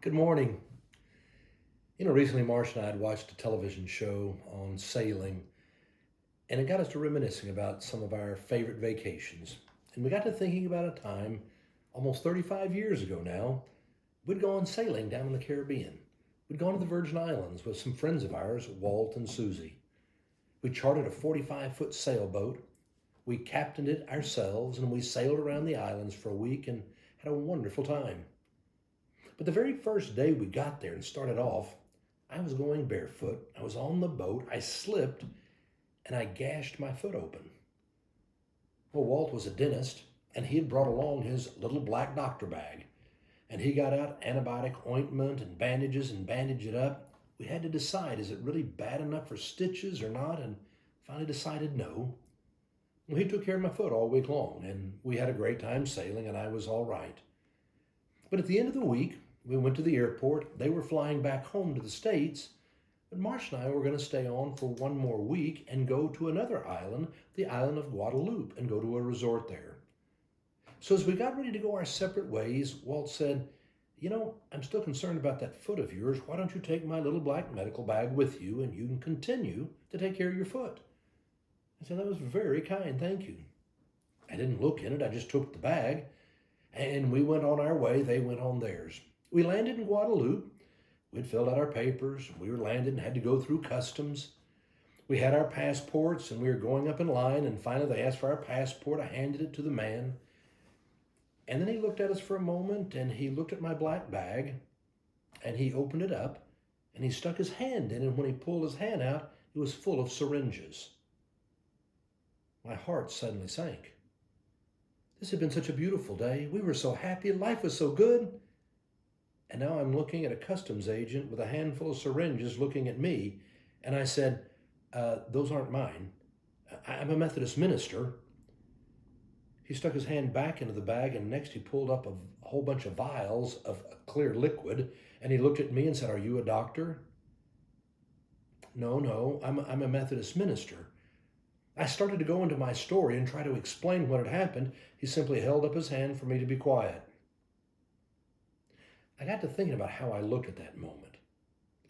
Good morning. Recently Marsh and I had watched a television show on sailing, and it got us to reminiscing about some of our favorite vacations. And we got to thinking about a time almost 35 years ago now. We'd gone sailing down in the Caribbean. We'd gone to the Virgin Islands with some friends of ours, Walt and Susie. We chartered a 45-foot sailboat. We captained it ourselves, and we sailed around the islands for a week and had a wonderful time. But the very first day we got there and started off, I was going barefoot. I was on the boat. I slipped and I gashed my foot open. Well, Walt was a dentist and he had brought along his little black doctor bag. And he got out antibiotic ointment and bandages and bandaged it up. We had to decide, is it really bad enough for stitches or not? And finally decided no. Well, he took care of my foot all week long and we had a great time sailing and I was all right. But at the end of the week, we went to the airport. They were flying back home to the States, but Marsh and I were going to stay on for one more week and go to another island, the island of Guadeloupe, and go to a resort there. So as we got ready to go our separate ways, Walt said, I'm still concerned about that foot of yours. Why don't you take my little black medical bag with you and you can continue to take care of your foot? I said, that was very kind, thank you. I didn't look in it, I just took the bag and we went on our way. They went on theirs. We landed in Guadeloupe. We'd filled out our papers. We were landed and had to go through customs. We had our passports and we were going up in line, and finally they asked for our passport. I handed it to the man. And then he looked at us for a moment and he looked at my black bag and he opened it up and he stuck his hand in, and when he pulled his hand out, it was full of syringes. My heart suddenly sank. This had been such a beautiful day. We were so happy. Life was so good. And now I'm looking at a customs agent with a handful of syringes looking at me. And I said, those aren't mine. I'm a Methodist minister. He stuck his hand back into the bag, and next he pulled up a whole bunch of vials of clear liquid. And he looked at me and said, are you a doctor? No, I'm a Methodist minister. I started to go into my story and try to explain what had happened. He simply held up his hand for me to be quiet. I got to thinking about how I looked at that moment.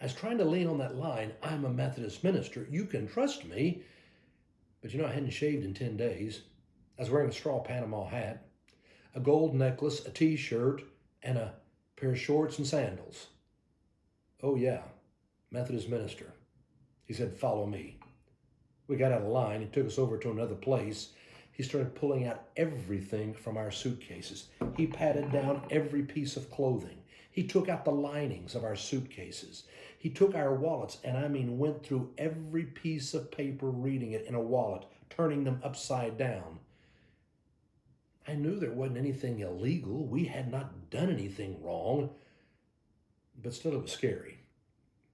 I was trying to lean on that line, I'm a Methodist minister, you can trust me. But I hadn't shaved in 10 days. I was wearing a straw Panama hat, a gold necklace, a t-shirt, and a pair of shorts and sandals. Oh yeah, Methodist minister. He said, follow me. We got out of line. He took us over to another place. He started pulling out everything from our suitcases. He patted down every piece of clothing. He took out the linings of our suitcases. He took our wallets and went through every piece of paper, reading it in a wallet, turning them upside down. I knew there wasn't anything illegal. We had not done anything wrong, but still it was scary.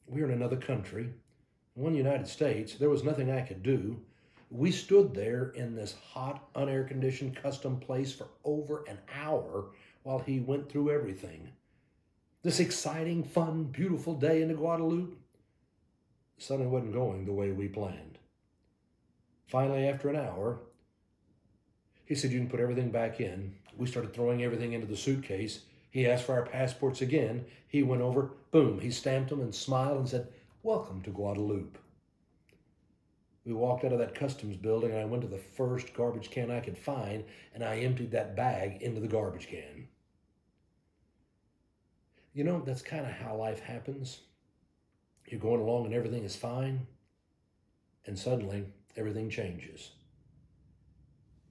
We were in another country, one United States. There was nothing I could do. We stood there in this hot, unair-conditioned custom place for over an hour while he went through everything. This exciting, fun, beautiful day in Guadeloupe suddenly wasn't going the way we planned. Finally, after an hour, he said, you can put everything back in. We started throwing everything into the suitcase. He asked for our passports again. He went over, boom, he stamped them and smiled and said, welcome to Guadeloupe. We walked out of that customs building and I went to the first garbage can I could find and I emptied that bag into the garbage can. That's kind of how life happens. You're going along and everything is fine, and suddenly everything changes.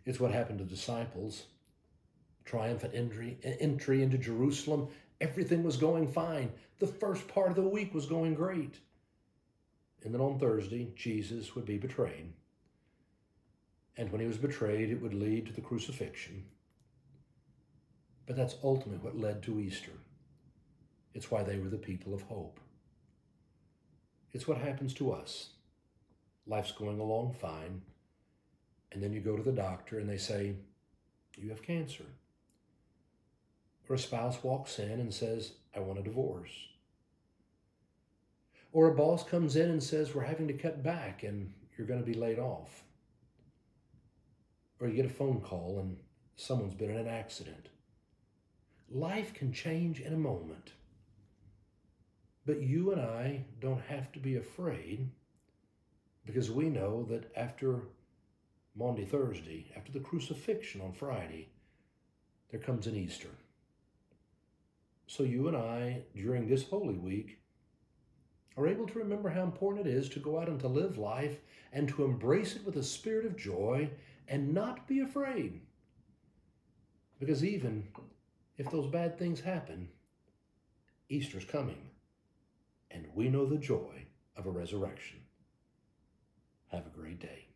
It's what happened to the disciples. Triumphant entry into Jerusalem. Everything was going fine. The first part of the week was going great. And then on Thursday, Jesus would be betrayed. And when he was betrayed, it would lead to the crucifixion. But that's ultimately what led to Easter. It's why they were the people of hope. It's what happens to us. Life's going along fine, and then you go to the doctor and they say, you have cancer. Or a spouse walks in and says, I want a divorce. Or a boss comes in and says, we're having to cut back and you're going to be laid off. Or you get a phone call and someone's been in an accident. Life can change in a moment. But you and I don't have to be afraid because we know that after Maundy Thursday, after the crucifixion on Friday, there comes an Easter. So you and I, during this Holy Week, are able to remember how important it is to go out and to live life and to embrace it with a spirit of joy and not be afraid. Because even if those bad things happen, Easter's coming, and we know the joy of a resurrection. Have a great day.